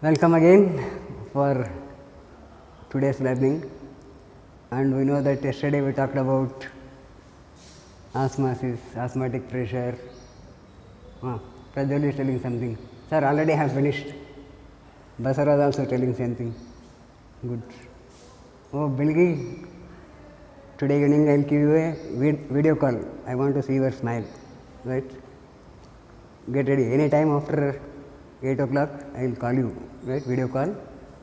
Welcome again for today's learning, and we know that yesterday we talked about osmosis, osmotic pressure. Prajwal is telling something. Sir, already have finished. Basar was also telling something. Good. Oh, Bilgi, today evening I will give you a video call. I want to see your smile. Right? Get ready. Any time after 8 o'clock, I will call you. Right? Video call.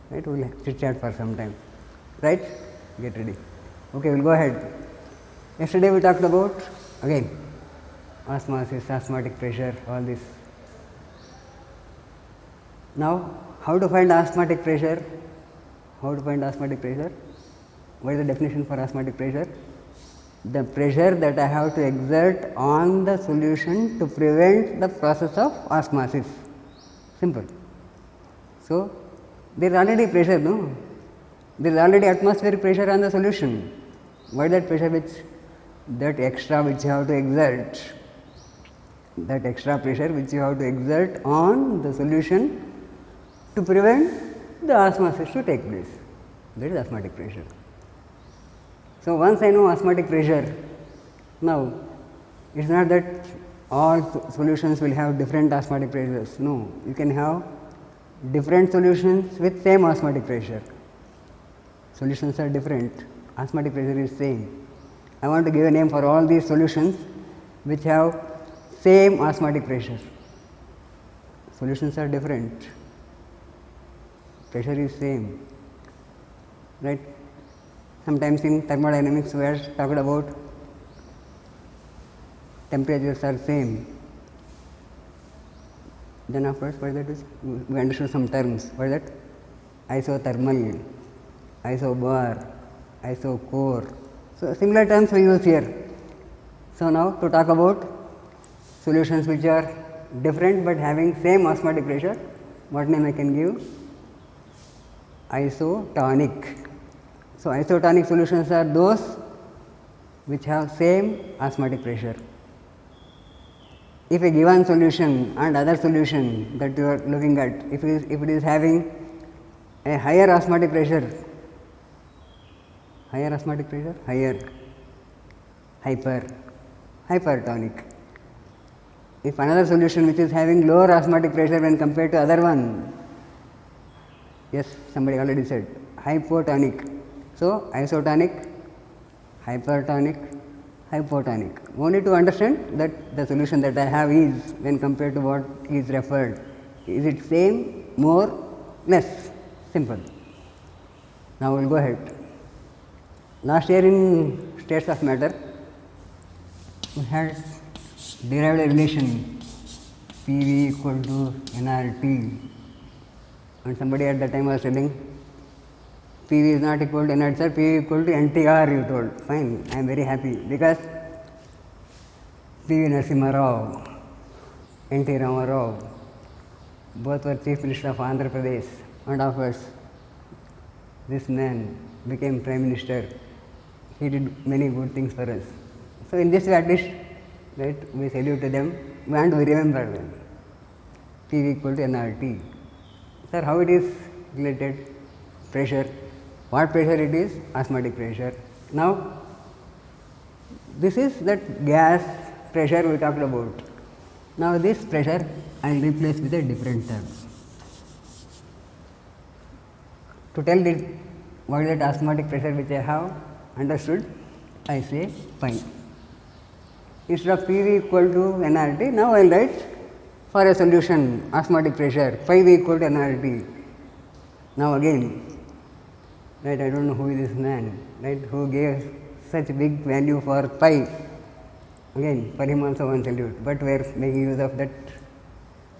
Right? We will chit chat for some time. Right? Get ready. Okay, we will go ahead. Yesterday we talked about again osmosis, osmotic pressure, all this. Now, how to find osmotic pressure? How to find osmotic pressure? What is the definition for osmotic pressure? The pressure that I have to exert on the solution to prevent the process of osmosis. Simple. So, there is already pressure, no? There is already atmospheric pressure on the solution. What is that pressure that extra which you have to exert? That extra pressure which you have to exert on the solution to prevent the osmosis to take place. That is osmotic pressure. So, once I know osmotic pressure, now it is not that all solutions will have different osmotic pressures. No, you can have different solutions with same osmotic pressure. Solutions are different, osmotic pressure is same. I want to give a name for all these solutions which have same osmotic pressure. Solutions are different, pressure is same, right? Sometimes in thermodynamics we are talking about temperatures are same. Then afterwards what that is? We understood some terms. What is that? Isothermal, isobar, isochore. So similar terms we use here. So now to talk about solutions which are different but having same osmotic pressure, what name I can give? Isotonic. So isotonic solutions are those which have same osmotic pressure. If a given solution and other solution that you are looking at, if it is having a higher osmotic pressure, hypertonic. If another solution which is having lower osmotic pressure when compared to other one, yes, somebody already said hypotonic. So, isotonic, hypertonic, hypotonic. Only to understand that the solution that I have is when compared to what is referred. Is it same, more, less? Simple. Now, we will go ahead. Last year in states of matter, we had derived a relation PV equal to nRT, and somebody at that time was telling PV is not equal to nRT, sir, PV equal to NTR, you told. Fine, I am very happy because PV Narasimha Rao, NT Rama Rao, both were Chief Minister of Andhra Pradesh, and afterwards this man became Prime Minister. He did many good things for us. So, in this way at least, right, we salute to them and we remember them. PV equal to nRT. Sir, how it is related? Pressure. What pressure it is? Osmotic pressure. Now, this is that gas pressure we talked about. Now, this pressure I will replace with a different term. To tell this, what is that osmotic pressure which I have understood, I say pi. Instead of PV equal to nRT, now I will write for a solution osmotic pressure pi V equal to nRT. Now again, right, I don't know who is this man, right, who gave such big value for pi. Again, for him also one salute, but we are making use of that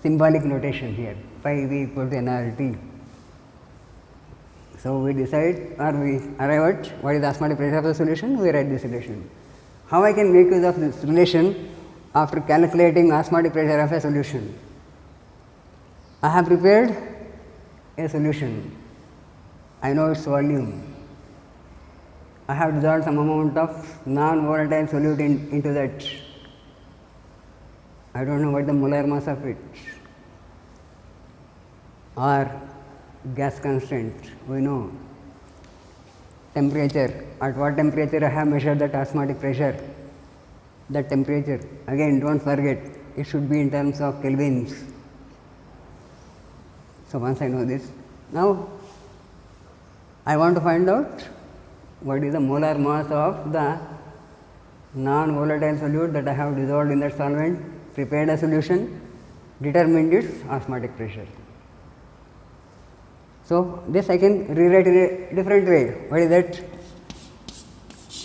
symbolic notation here, pi V equal to nRT. So we decide or we arrive at what is the osmotic pressure of the solution, we write this relation. How I can make use of this relation after calculating osmotic pressure of a solution? I have prepared a solution. I know its volume. I have dissolved some amount of non-volatile solute into that. I don't know what the molar mass of it. Or gas constant, we know. Temperature, at what temperature I have measured that osmotic pressure. That temperature, again don't forget, it should be in terms of kelvins. So once I know this, now I want to find out what is the molar mass of the non-volatile solute that I have dissolved in that solvent, prepared a solution, determined its osmotic pressure. So this I can rewrite in a different way. What is that?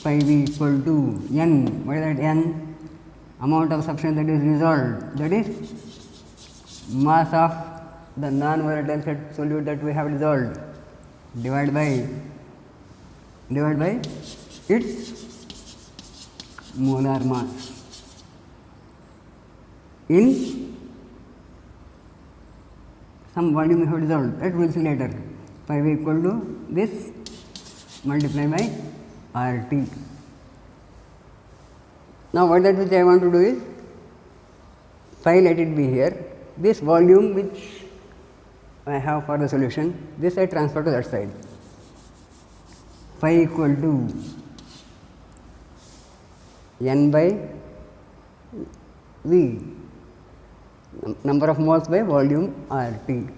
Phi V equal to N. What is that N? Amount of substance that is dissolved, that is mass of the non-volatile solute that we have dissolved, divided by its molar mass in some volume we have dissolved, that we will see later. Phi V equal to this multiplied by RT. Now what that which I want to do is, phi let it be here, this volume which I have for the solution, this I transfer to that side. Phi equal to N by V, number of moles by volume RT.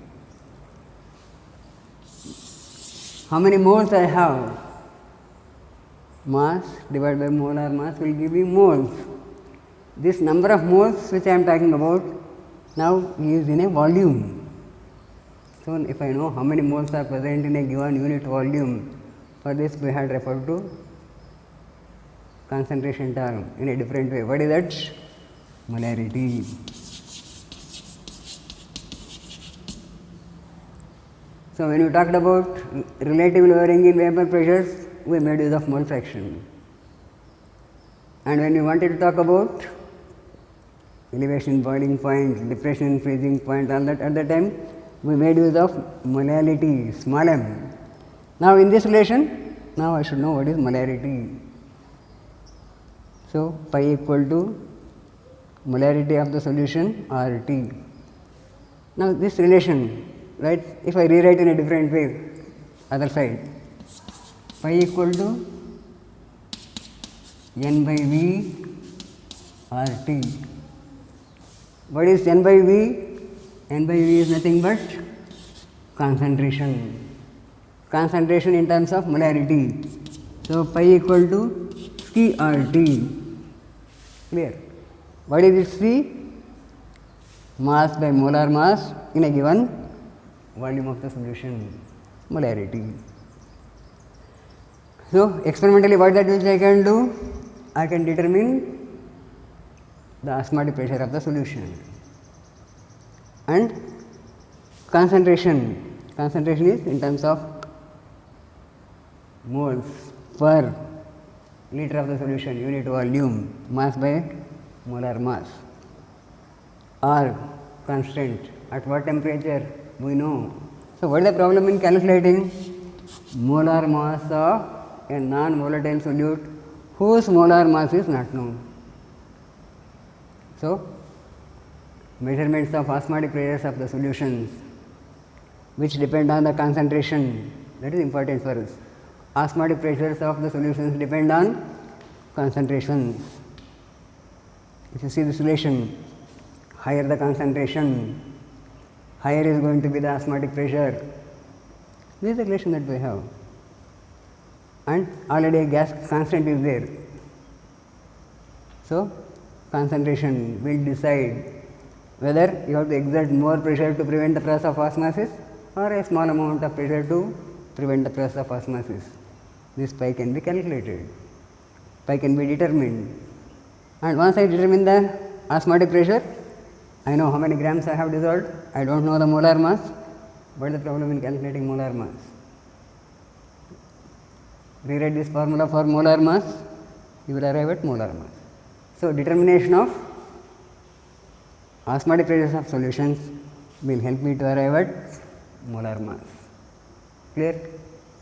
How many moles I have? Mass divided by molar mass will give me moles. This number of moles which I am talking about now is in a volume. So if I know how many moles are present in a given unit volume, for this we had referred to concentration term in a different way. What is that? Molarity. So when you talked about relatively varying in vapor pressures, we made use of mole fraction. And when we wanted to talk about elevation in boiling point, depression in freezing point, all that at the time, we made use of molality, small m. Now in this relation, now I should know what is molarity. So pi equal to molarity of the solution RT. Now this relation, right, if I rewrite in a different way, other side, pi equal to N by V RT. What is N by V? N by V is nothing but concentration. Concentration in terms of molarity. So pi equal to C RT. Clear? What is it C? Mass by molar mass in a given volume of the solution, molarity. So experimentally what that which I can do? I can determine the osmotic pressure of the solution. And concentration is in terms of moles per liter of the solution, unit volume, mass by molar mass. R constant, at what temperature we know. So what is the problem in calculating molar mass of a non-volatile solute whose molar mass is not known? So measurements of osmotic pressures of the solutions which depend on the concentration, that is important for us. Osmotic pressures of the solutions depend on concentrations. If you see this relation, higher the concentration, higher is going to be the osmotic pressure. This is the relation that we have. And already a gas constant is there. So concentration will decide whether you have to exert more pressure to prevent the process of osmosis or a small amount of pressure to prevent the process of osmosis. This pi can be calculated, pi can be determined, and once I determine the osmotic pressure, I know how many grams I have dissolved. I don't know the molar mass. What is the problem in calculating molar mass? Rewrite this formula for molar mass, you will arrive at molar mass. So determination of osmotic pressures of solutions will help me to arrive at molar mass. Clear?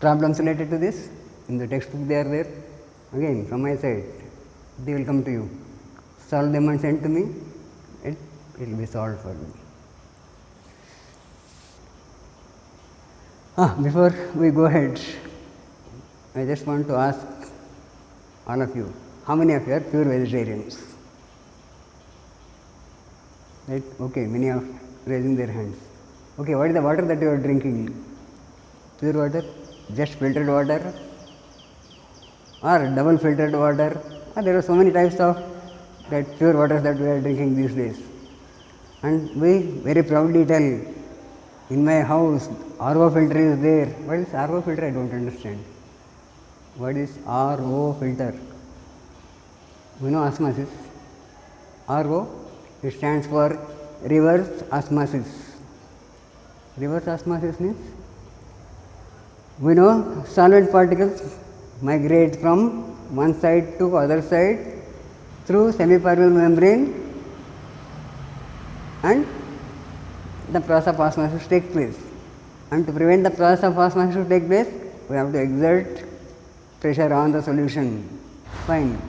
Problems related to this? In the textbook they are there. Again from my side, they will come to you. Solve them and send to me. It will be solved for you. Before we go ahead, I just want to ask all of you, how many of you are pure vegetarians? Right? Okay, many are raising their hands. Okay, what is the water that you are drinking? Pure water? Just filtered water? Or double filtered water? There are so many types of that pure water that we are drinking these days. And we very proudly tell, in my house, RO filter is there. What is RO filter? I don't understand. What is RO filter? We know osmosis. RO, it stands for reverse osmosis. Reverse osmosis means, we know solvent particles migrate from one side to other side through semipermeable membrane, and the process of osmosis takes place. And to prevent the process of osmosis to take place, we have to exert pressure on the solution. Fine.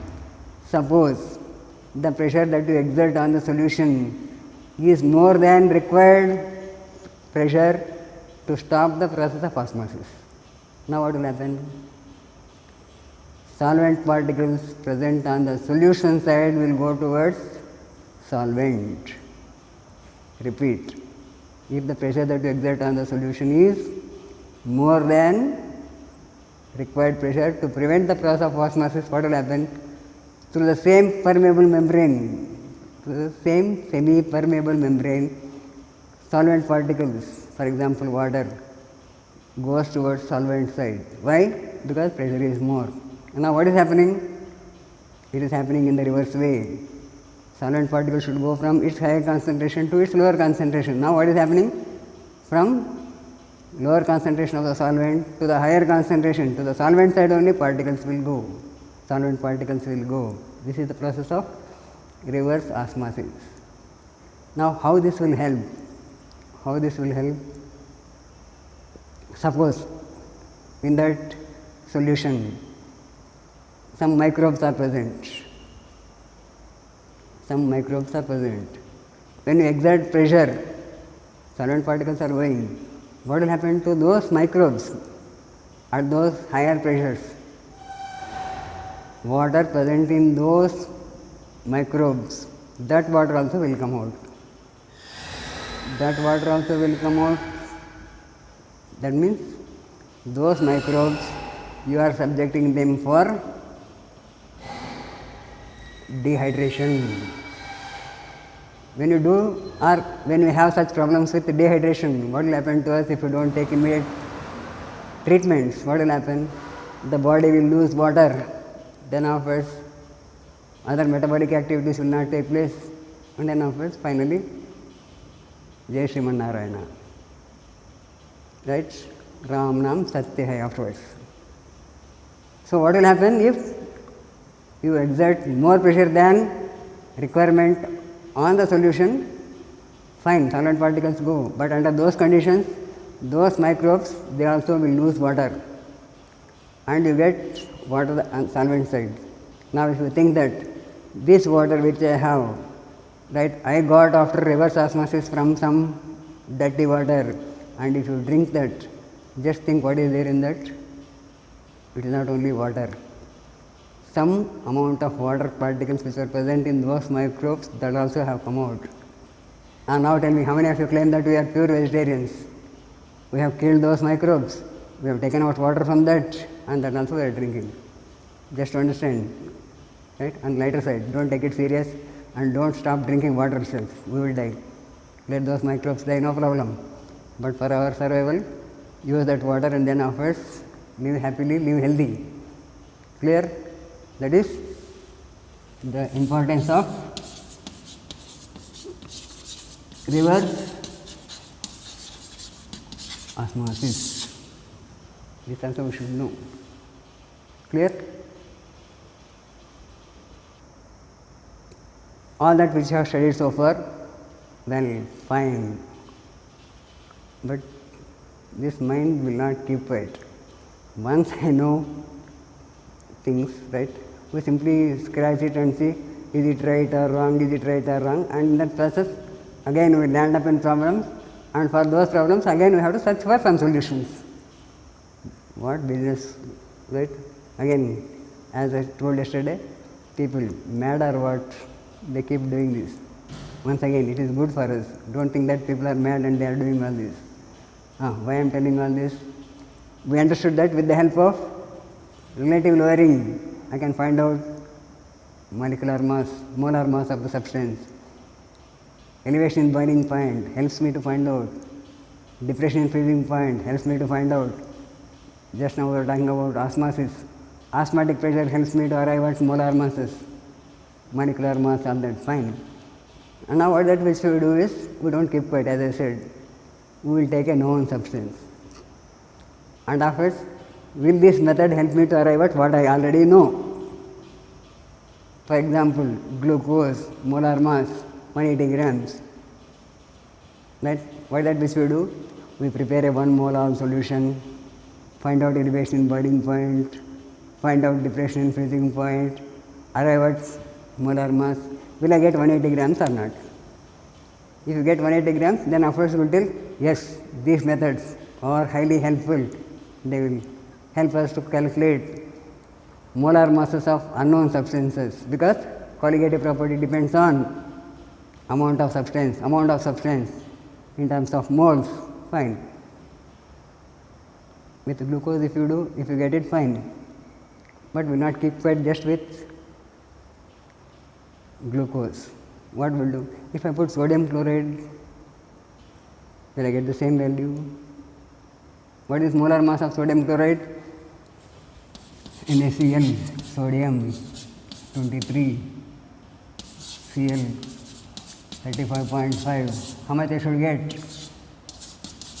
Suppose the pressure that you exert on the solution is more than required pressure to stop the process of osmosis. Now what will happen? Solvent particles present on the solution side will go towards solvent. Repeat. If the pressure that you exert on the solution is more than required pressure to prevent the process of osmosis, what will happen? Through the same permeable membrane, through the same semi-permeable membrane, solvent particles, for example water, goes towards solvent side. Why? Because pressure is more. Now what is happening? It is happening in the reverse way. Solvent particle should go from its higher concentration to its lower concentration. Now what is happening? From lower concentration of the solvent to the higher concentration, to the solvent side only particles will go. Solvent particles will go. This is the process of reverse osmosis. Now how this will help? How this will help? Suppose in that solution some microbes are present. Some microbes are present. When you exert pressure, solvent particles are going. What will happen to those microbes at those higher pressures? Water present in those microbes, that water also will come out. That water also will come out. That means those microbes, you are subjecting them for dehydration. When you do, or when we have such problems with dehydration, what will happen to us if you don't take immediate treatments? What will happen? The body will lose water. Then afterwards, other metabolic activities will not take place. And then afterwards, finally, Jai Shriman Narayana. Right? Ram Nam Satya Hai afterwards. So what will happen if you exert more pressure than requirement on the solution? Fine, solvent particles go, but under those conditions, those microbes, they also will lose water, and you get water on solvent side. Now if you think that this water which I have, right, I got after reverse osmosis from some dirty water, and if you drink that, just think what is there in that. It is not only water. Some amount of water particles which are present in those microbes, that also have come out. And now tell me, how many of you claim that we are pure vegetarians? We have killed those microbes, we have taken out water from that, and that also we are drinking. Just to understand, right? On lighter side, don't take it serious and don't stop drinking water itself. We will die. Let those microbes die, no problem. But for our survival, use that water and then afterwards live happily, live healthy. Clear? That is the importance of reverse osmosis. This also we should know. Clear? All that which I have studied so far, well, fine. But this mind will not keep quiet. Once I know things, right, we simply scratch it and see, is it right or wrong, is it right or wrong, and in that process, again we land up in problems, and for those problems, again we have to search for some solutions. What business, right? Again, as I told yesterday, people mad or what, they keep doing this. Once again, it is good for us. Don't think that people are mad and they are doing all this. Why I am telling all this? We understood that with the help of relative lowering, I can find out molecular mass, molar mass of the substance. Elevation in boiling point helps me to find out. Depression in freezing point helps me to find out. Just now we were talking about osmosis. Osmotic pressure helps me to arrive at molar masses, molecular mass, all that, fine. And now what that which we do is, we don't keep quiet, as I said. We will take a known substance. And afterwards, will this method help me to arrive at what I already know? For example, glucose, molar mass, 180 grams. Right? What that which we do? We prepare a 1 mole solution, find out elevation in boiling point, find out depression in freezing point, arrive at molar mass. Will I get 180 grams or not? If you get 180 grams, then of course you will tell, yes, these methods are highly helpful. They will help us to calculate molar masses of unknown substances, because colligative property depends on amount of substance in terms of moles, fine. With glucose, if you get it, fine. But we will not keep quiet just with glucose. What will do? If I put sodium chloride, will I get the same value? What is molar mass of sodium chloride? NaCl, sodium 23, Cl 35.5. How much I should get?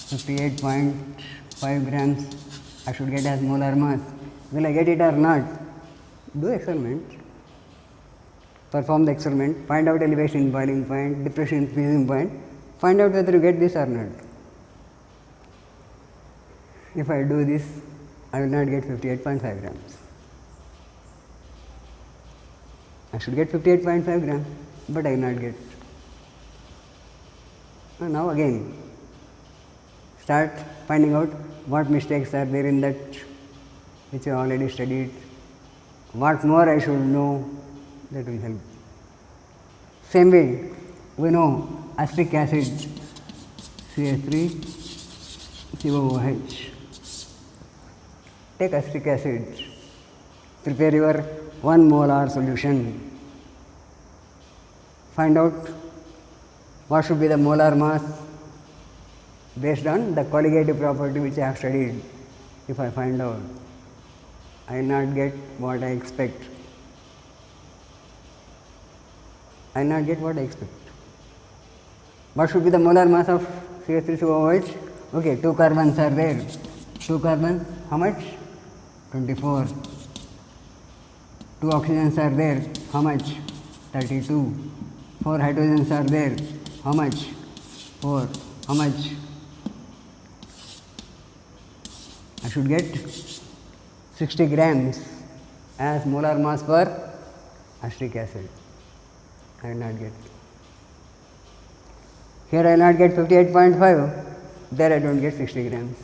58.5 grams I should get as molar mass. Will I get it or not? Do experiment. Perform the experiment, find out elevation in boiling point, depression in freezing point, find out whether you get this or not. If I do this, I will not get 58.5 grams. I should get 58.5 grams, but I will not get. And now again, start finding out what mistakes are there in that which I already studied, what more I should know. That will help. Same way, we know acetic acid, CH3COOH. Take acetic acid, prepare your 1 molar solution. Find out what should be the molar mass based on the colligative property which I have studied. If I find out, I will not get what I expect. I will not get what I expect. What should be the molar mass of CH3COOH? Okay, 2 carbons are there. 2 carbons, how much? 24. 2 oxygens are there. How much? 32. 4 hydrogens are there. How much? 4. How much? I should get 60 grams as molar mass for acetic acid. I will not get. Here I will not get 58.5, there I don't get 60 grams.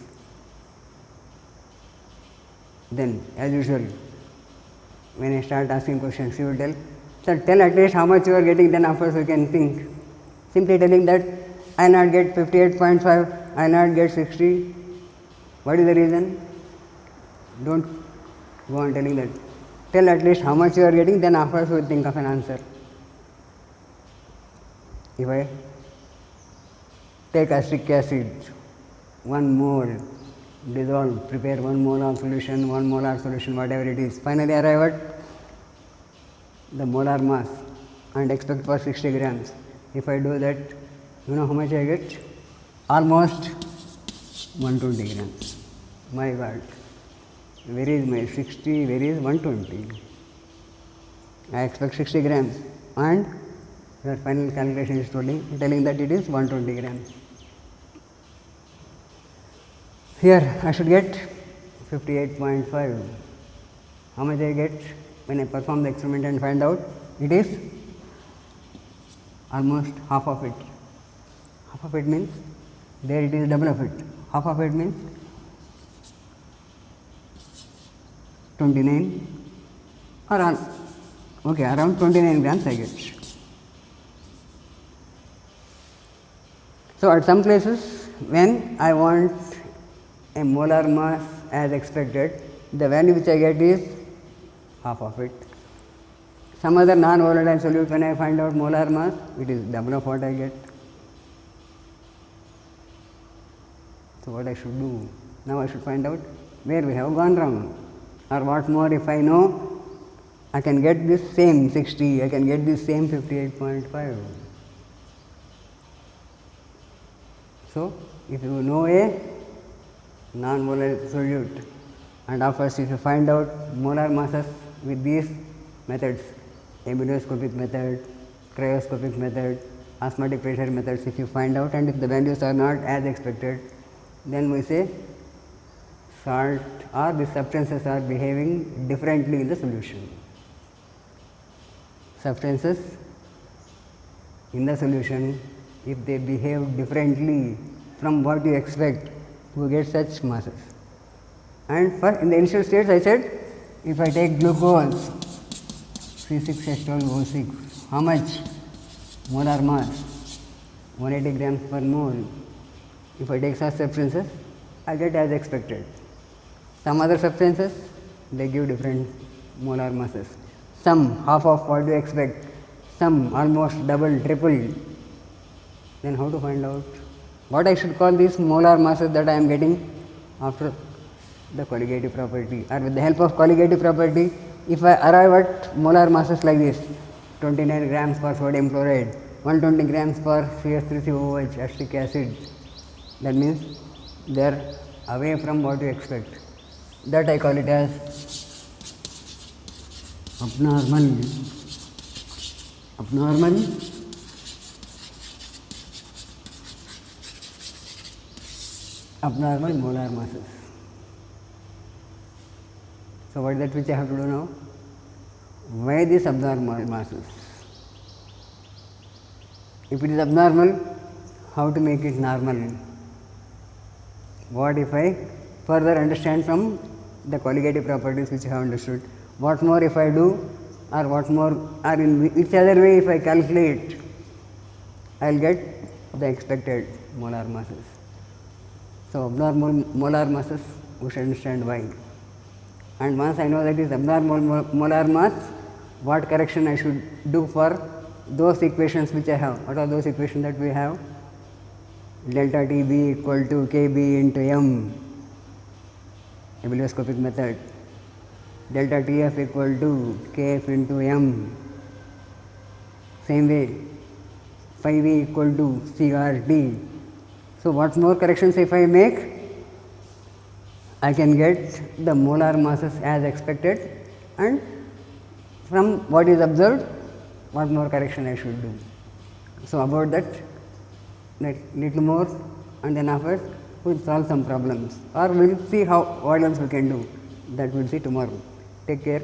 Then, as usual, when I start asking questions, you will tell, sir, tell at least how much you are getting, then afterwards we can think. Simply telling that I will not get 58.5, I will not get 60. What is the reason? Don't go on telling that. Tell at least how much you are getting, then afterwards we will think of an answer. If I take acetic acid, 1 mole, dissolve, prepare 1 molar solution, 1 molar solution, whatever it is, finally arrive at the molar mass and expect for 60 grams. If I do that, you know how much I get? Almost 120 grams. My God, where is my 60, where is 120? I expect 60 grams and your final calculation is telling that it is 120 grams. Here I should get 58.5. How much I get when I perform the experiment and find out? It is almost half of it. Half of it means there it is double of it. Half of it means 29 or okay, around 29 grams I get. So, at some places when I want a molar mass as expected, the value which I get is half of it. Some other non-volatile solute, when I find out molar mass, it is double of what I get. So, what I should do? Now, I should find out where we have gone wrong, or what more, if I know I can get this same 60, I can get this same 58.5. So, if you know a non-volatile solute, and afterwards if you find out molar masses with these methods, amelioscopic method, cryoscopic method, osmotic pressure methods, if you find out and if the values are not as expected, then we say salt or the substances are behaving differently in the solution. Substances in the solution, if they behave differently from what you expect, you get such masses. And first in the initial states I said, if I take glucose C6H12O6, how much molar mass? 180 grams per mole. If I take such substances, I get as expected. Some other substances, they give different molar masses. Some half of what you expect, some almost double, triple. Then how to find out what I should call these molar masses that I am getting after the colligative property, or with the help of colligative property, if I arrive at molar masses like this, 29 grams for sodium chloride, 120 grams for CS3COOH acetic acid, that means they are away from what you expect. That I call it as abnormal molar masses. So, what is that which I have to do now? Weigh these abnormal masses. If it is abnormal, how to make it normal? What if I further understand from the colligative properties which I have understood? What more if I do, or what more, or in which other way if I calculate, I will get the expected molar masses. So, abnormal molar masses, we should understand why. And once I know that is abnormal molar mass, what correction I should do for those equations which I have. What are those equations that we have? Delta Tb equal to Kb into m, amelioscopic method. Delta Tf equal to Kf into m. Same way, phi v equal to Crt. So, what more corrections if I make? I can get the molar masses as expected, and from what is observed, what more correction I should do. So, about that little more, and then after we will solve some problems, or we will see how what else we can do. That we will see tomorrow. Take care.